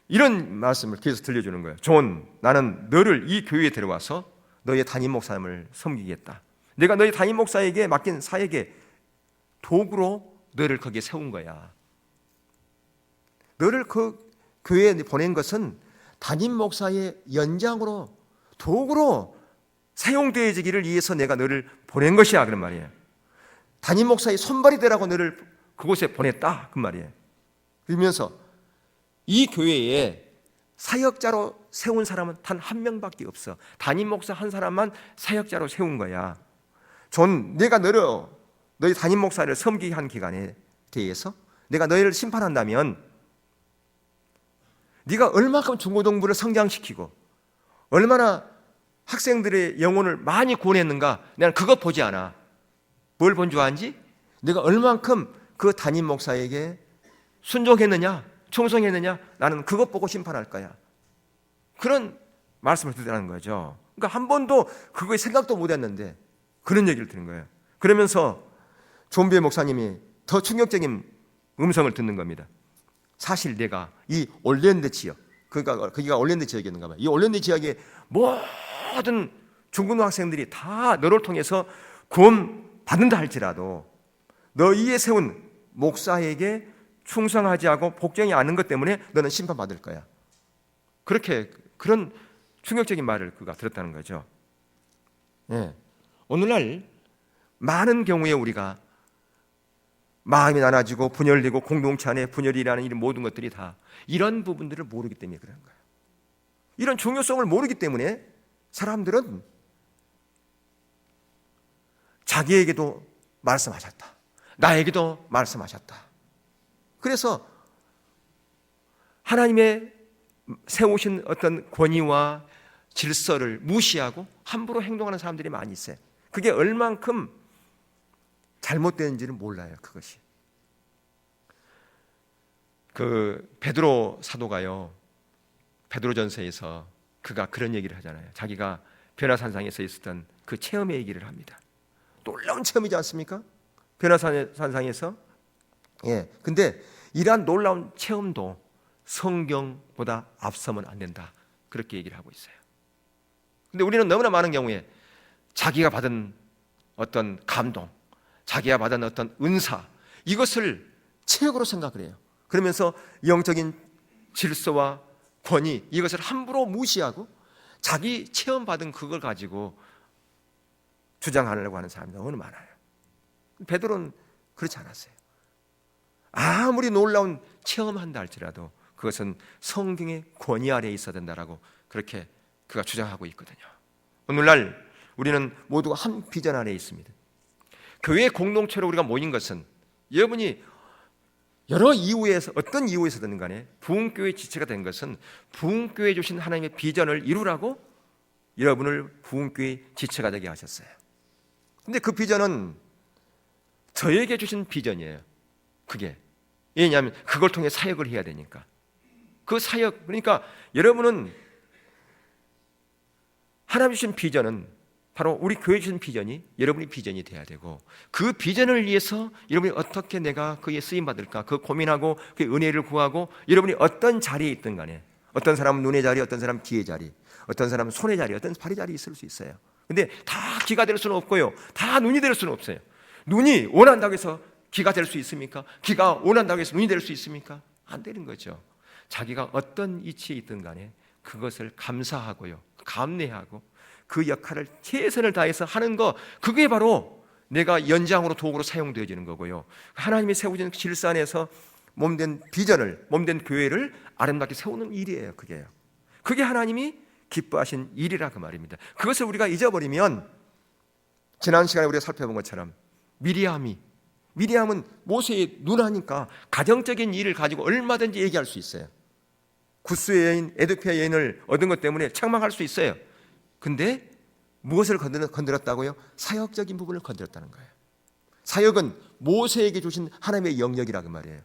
이런 말씀을 계속 들려주는 거예요. 존, 나는 너를 이 교회에 데려와서 너의 담임 목사님을 섬기겠다. 내가 너의 담임 목사에게 맡긴 사역의 도구로 너를 거기에 세운 거야. 너를 그 교회에 보낸 것은 담임 목사의 연장으로, 도구로 사용되어지기를 위해서 내가 너를 보낸 것이야, 그런 말이에요. 담임 목사의 손발이 되라고 너를 그곳에 보냈다, 그 말이에요. 그러면서 이 교회에 사역자로 세운 사람은 단 한 명밖에 없어. 담임 목사 한 사람만 사역자로 세운 거야. 존, 내가 너희 담임 목사를 섬기게 한 기간에 대해서 내가 너희를 심판한다면 네가 얼마큼 중고등부를 성장시키고 얼마나 학생들의 영혼을 많이 구원했는가, 나는 그것 보지 않아. 뭘 본 줄 아는지? 내가 얼만큼 그 담임 목사에게 순종했느냐, 충성했느냐, 나는 그것 보고 심판할 거야. 그런 말씀을 드리는 거죠. 그러니까 한 번도 그거에 생각도 못했는데 그런 얘기를 드린 거예요. 그러면서 존 비베 목사님이 더 충격적인 음성을 듣는 겁니다. 사실 내가 이 올랜드 지역, 거기가 올랜드 지역이었는가 봐요. 이 올랜드 지역의 모든 중고등학생들이 다 너를 통해서 구원 받는다 할지라도 너희에 세운 목사에게 충성하지 않고 복종이 않은 것 때문에 너는 심판받을 거야. 그런 충격적인 말을 그가 들었다는 거죠. 예. 오늘날 많은 경우에 우리가 마음이 나눠지고 분열되고 공동체 안에 분열이라는 이런 모든 것들이 다 이런 부분들을 모르기 때문에 그런 거예요. 이런 중요성을 모르기 때문에 사람들은 자기에게도 말씀하셨다, 나에게도 말씀하셨다. 그래서 하나님의 세우신 어떤 권위와 질서를 무시하고 함부로 행동하는 사람들이 많이 있어요. 그게 얼만큼 잘못되는지는 몰라요. 그것이. 그 베드로 사도가요, 베드로전서에서 그가 그런 얘기를 하잖아요. 자기가 변화산상에서 있었던 그 체험의 얘기를 합니다. 놀라운 체험이지 않습니까? 변화산상에서. 예. 근데 이러한 놀라운 체험도 성경보다 앞서면 안 된다, 그렇게 얘기를 하고 있어요. 근데 우리는 너무나 많은 경우에 자기가 받은 어떤 감동, 자기가 받은 어떤 은사, 이것을 최고로 생각을 해요. 그러면서 영적인 질서와 권위, 이것을 함부로 무시하고 자기 체험받은 그걸 가지고 주장하려고 하는 사람이 너무 많아요. 베드로는 그렇지 않았어요. 아무리 놀라운 체험한다 할지라도 그것은 성경의 권위 아래에 있어야 된다라고 그렇게 그가 주장하고 있거든요. 오늘날 우리는 모두가 한 비전 아래에 있습니다. 교회 공동체로 우리가 모인 것은 여러분이 여러 이유에서 어떤 이유에서든 간에 부흥교회 지체가 된 것은 부흥교회 주신 하나님의 비전을 이루라고 여러분을 부흥교회 지체가 되게 하셨어요. 근데 그 비전은 저에게 주신 비전이에요. 그게 왜냐하면 그걸 통해 사역을 해야 되니까. 그 사역, 그러니까 여러분은 하나님 주신 비전은 바로 우리 교회 주신 비전이 여러분의 비전이 돼야 되고, 그 비전을 위해서 여러분이 어떻게 내가 그에 쓰임 받을까 그 고민하고 그 은혜를 구하고, 여러분이 어떤 자리에 있든 간에, 어떤 사람은 눈의 자리, 어떤 사람은 귀의 자리, 어떤 사람은 손의 자리, 어떤 발의 자리 있을 수 있어요. 근데 다 귀가 될 수는 없고요, 다 눈이 될 수는 없어요. 눈이 원한다고 해서 귀가 될 수 있습니까? 귀가 원한다고 해서 눈이 될 수 있습니까? 안 되는 거죠. 자기가 어떤 위치에 있든 간에 그것을 감사하고요, 감내하고 그 역할을 최선을 다해서 하는 거, 그게 바로 내가 연장으로 도구로 사용되어지는 거고요. 하나님이 세우신 질서 안에서 몸된 비전을, 몸된 교회를 아름답게 세우는 일이에요. 그게 하나님이 기뻐하신 일이라 그 말입니다. 그것을 우리가 잊어버리면 지난 시간에 우리가 살펴본 것처럼 미리암은 모세의 누나니까 가정적인 일을 가지고 얼마든지 얘기할 수 있어요. 구스의 여인, 에드피아 여인을 얻은 것 때문에 책망할 수 있어요. 근데 무엇을 건드렸다고요? 사역적인 부분을 건드렸다는 거예요. 사역은 모세에게 주신 하나님의 영역이라 그 말이에요.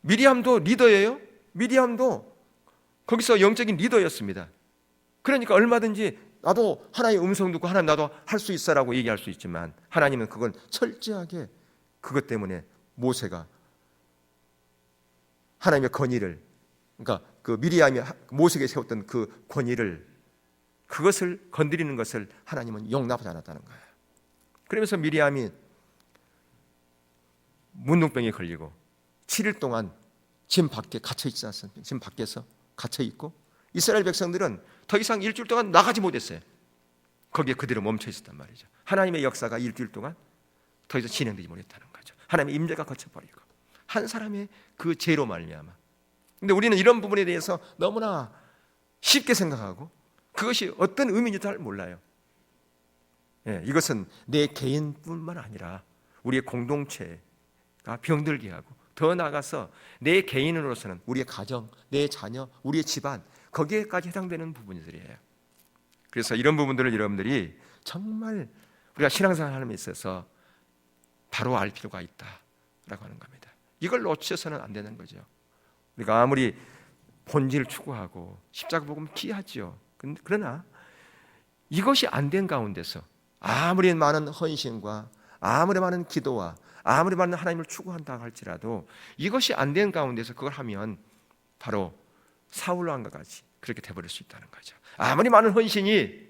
미리암도 리더예요. 미리암도 거기서 영적인 리더였습니다. 그러니까 얼마든지 나도 하나님의 음성 듣고 하나님 나도 할 수 있어라고 얘기할 수 있지만, 하나님은 그건 철저하게 그것 때문에 모세가 하나님의 권위를, 그러니까 그 미리암이 모세에게 세웠던 그 권위를, 그것을 건드리는 것을 하나님은 용납하지 않았다는 거예요. 그러면서 미리암이 문둥병에 걸리고 7일 동안 진 밖에 갇혀 있지 않습니까? 진 밖에서 갇혀 있고, 이스라엘 백성들은 더 이상 일주일 동안 나가지 못했어요. 거기에 그대로 멈춰 있었단 말이죠. 하나님의 역사가 일주일 동안 더 이상 진행되지 못했다는 거죠. 하나님의 임재가 거쳐버리고 한 사람의 그 죄로 말미암아. 근데 우리는 이런 부분에 대해서 너무나 쉽게 생각하고 그것이 어떤 의미인지 잘 몰라요. 이것은 내 개인뿐만 아니라 우리의 공동체가 병들게 하고, 더 나아가서 내 개인으로서는 우리의 가정, 내 자녀, 우리의 집안, 거기에까지 해당되는 부분들이에요. 그래서 이런 부분들을 여러분들이 정말 우리가 신앙생활에 있어서 바로 알 필요가 있다라고 하는 겁니다. 이걸 놓쳐서는 안 되는 거죠. 우리가 아무리 본질을 추구하고 십자가 복음 귀하지요. 그러나 이것이 안 된 가운데서 아무리 많은 헌신과 아무리 많은 기도와 아무리 많은 하나님을 추구한다 할지라도 이것이 안 된 가운데서 그걸 하면 바로 사울왕과 같이 그렇게 돼버릴 수 있다는 거죠. 아무리 많은 헌신이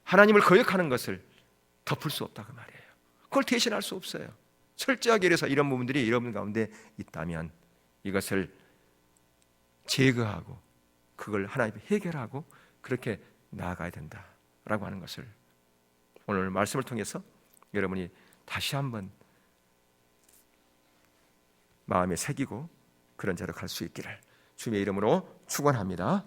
하나님을 거역하는 것을 덮을 수 없다 그 말이에요. 그걸 대신할 수 없어요. 철저하게 그래서 이런 부분들이 여러분 가운데 있다면 이것을 제거하고 그걸 하나님이 해결하고 그렇게 나아가야 된다라고 하는 것을 오늘 말씀을 통해서 여러분이 다시 한번 마음에 새기고 그런 자로 갈 수 있기를 주님의 이름으로 축원합니다.